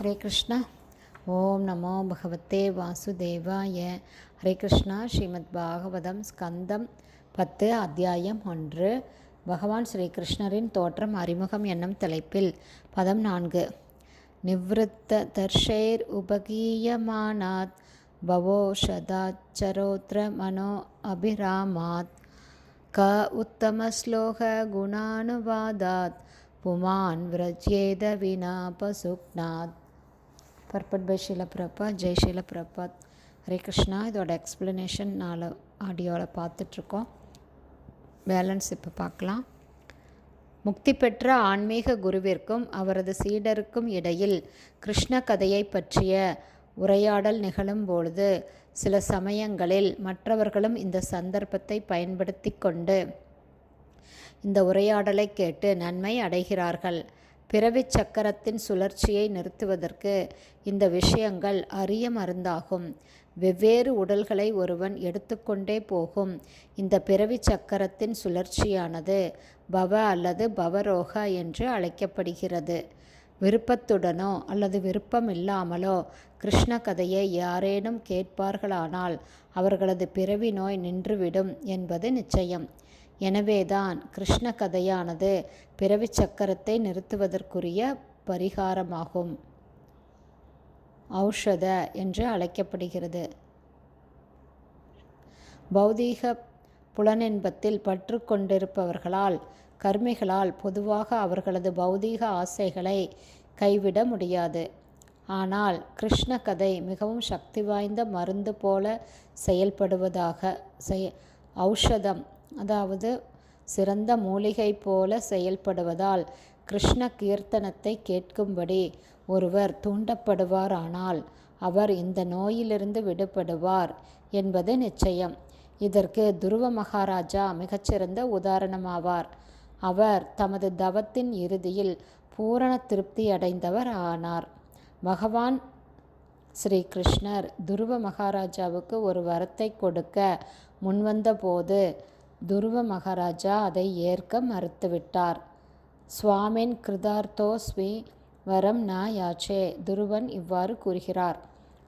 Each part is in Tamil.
ஹரே கிருஷ்ணா. ஓம் நமோ பகவத்தே வாசுதேவாய. ஹரே கிருஷ்ணா. ஸ்ரீமத் பாகவதம் ஸ்கந்தம் 10 அத்தியாயம் 1. பகவான் ஸ்ரீ கிருஷ்ணரின் தோற்றம் அறிமுகம் என்னும் தலைப்பில் பதம் 4. நிவ்ருத்த தர்ஷைர் உபகீயமானாத் பவோஷதாச்சரோத்ர மனோ அபிராமாத் க உத்தம ஸ்லோக குணானுவாதாத் புமான் விரஜ்யேத வினா பசுக்நாத். Purport by Srila Prabhupad. ஜெய் ஷீல பிரபாத். ஹரே கிருஷ்ணா. இதோட எக்ஸ்பிளனேஷன் 4 ஆடியோவில் பார்த்துட்ருக்கோம். பேலன்ஸ் இப்போ பார்க்கலாம். முக்தி பெற்ற ஆன்மீக குருவிற்கும் அவரது சீடருக்கும் இடையில் கிருஷ்ண கதையை பற்றிய உரையாடல் நிகழும் பொழுது சில சமயங்களில் மற்றவர்களும் இந்த சந்தர்ப்பத்தை பயன்படுத்தி கொண்டு இந்த உரையாடலை கேட்டு நன்மை அடைகிறார்கள். பிறவிச் சக்கரத்தின் சுழற்சியை நிறுத்துவதற்கு இந்த விஷயங்கள் அரிய மருந்தாகும். வெவ்வேறு உடல்களை ஒருவன் எடுத்துக்கொண்டே போகும் இந்த பிறவிச் சக்கரத்தின் சுழற்சியானது பவ அல்லது பவரோக என்று அழைக்கப்படுகிறது. விருப்பத்துடனோ அல்லது விருப்பமில்லாமலோ கிருஷ்ண கதையை யாரேனும் கேட்பார்களானால் அவர்களது பிறவி நோய் நின்றுவிடும் என்பது நிச்சயம். எனவேதான் கிருஷ்ண கதையானது பிறவி சக்கரத்தை நிறுத்துவதற்குரிய பரிகாரமாகும், ஔஷத என்று அழைக்கப்படுகிறது. பௌதீக புலனின்பத்தில் பற்று கொண்டிருப்பவர்களால் கர்மிகளால் பொதுவாக அவர்களது பௌதீக ஆசைகளை கைவிட முடியாது. ஆனால் கிருஷ்ண கதை மிகவும் சக்தி வாய்ந்த மருந்து போல செயல்படுவதாக ஔஷதம், அதாவது சிறந்த மூலிகை போல செயல்படுவதால் கிருஷ்ண கீர்த்தனத்தை கேட்கும்படி ஒருவர் தூண்டப்படுவாரானால் அவர் இந்த நோயிலிருந்து விடுபடுவார் என்பது நிச்சயம். இதற்கு துருவ மகாராஜா மிகச்சிறந்த உதாரணமாவார். அவர் தமது தவத்தின் இறுதியில் பூரண திருப்தி அடைந்தவர் ஆனார். பகவான் ஸ்ரீ கிருஷ்ணர் துருவ மகாராஜாவுக்கு ஒரு வரத்தை கொடுக்க முன்வந்த போது துருவ மகாராஜா அதை ஏற்க மறுத்துவிட்டார். ஸ்வாமின் கிருதார்த்தோஸ்மி வரம் ந யாச்சே. துருவன் இவ்வாறு கூறுகிறார்,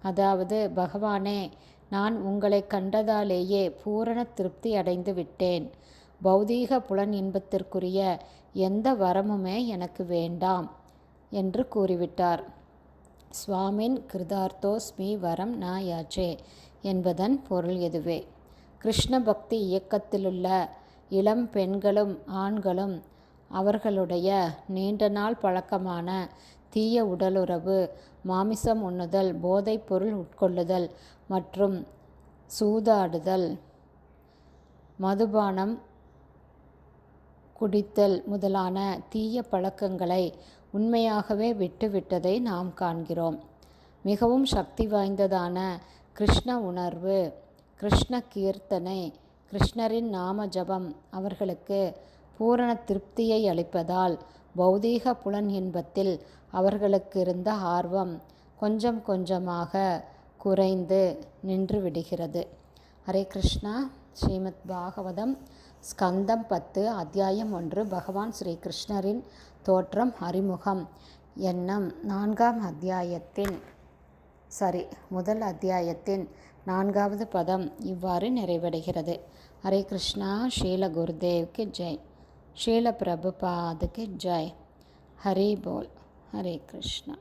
அதாவது பகவானே, நான் உங்களை கண்டதாலேயே பூரண திருப்தி அடைந்து விட்டேன். பௌதீக புலன் இன்பத்திற்குரிய எந்த வரமுமே எனக்கு வேண்டாம் என்று கூறிவிட்டார். ஸ்வாமின் கிருதார்த்தோஸ்மி வரம் ந யாச்சே என்பதன் பொருள் எதுவே. கிருஷ்ண பக்தி இயக்கத்திலுள்ள இளம் பெண்களும் ஆண்களும் அவர்களுடைய நீண்ட நாள் பழக்கமான தீய உடலுறவு, மாமிசம் உண்ணுதல், போதைப் பொருள் உட்கொள்ளுதல் மற்றும் சூதாடுதல், மதுபானம் குடித்தல் முதலான தீய பழக்கங்களை உண்மையாகவே விட்டுவிட்டதை நாம் காண்கிறோம். மிகவும் சக்தி வாய்ந்ததான கிருஷ்ண உணர்வு, கிருஷ்ண கீர்த்தனை, கிருஷ்ணரின் நாம ஜபம் அவர்களுக்கு பூரண திருப்தியை அளிப்பதால் பௌதீக புலன் இன்பத்தில் அவர்களுக்கு இருந்த ஆர்வம் கொஞ்சம் கொஞ்சமாக குறைந்து நின்று விடுகிறது. ஹரே கிருஷ்ணா. ஸ்ரீமத் பாகவதம் ஸ்கந்தம் 10 அத்தியாயம் 1. பகவான் ஸ்ரீ கிருஷ்ணரின் தோற்றம் அறிமுகம் என்னும் முதல் அத்தியாயத்தின் 4வது பதம் இவ்வாறு நிறைவடைகிறது. ஹரே கிருஷ்ணா. ஸ்ரீல குருதேவ்க்கு ஜெய். ஸ்ரீல பிரபுபாதுக்கு ஜெய். ஹரி போல். ஹரே கிருஷ்ணா.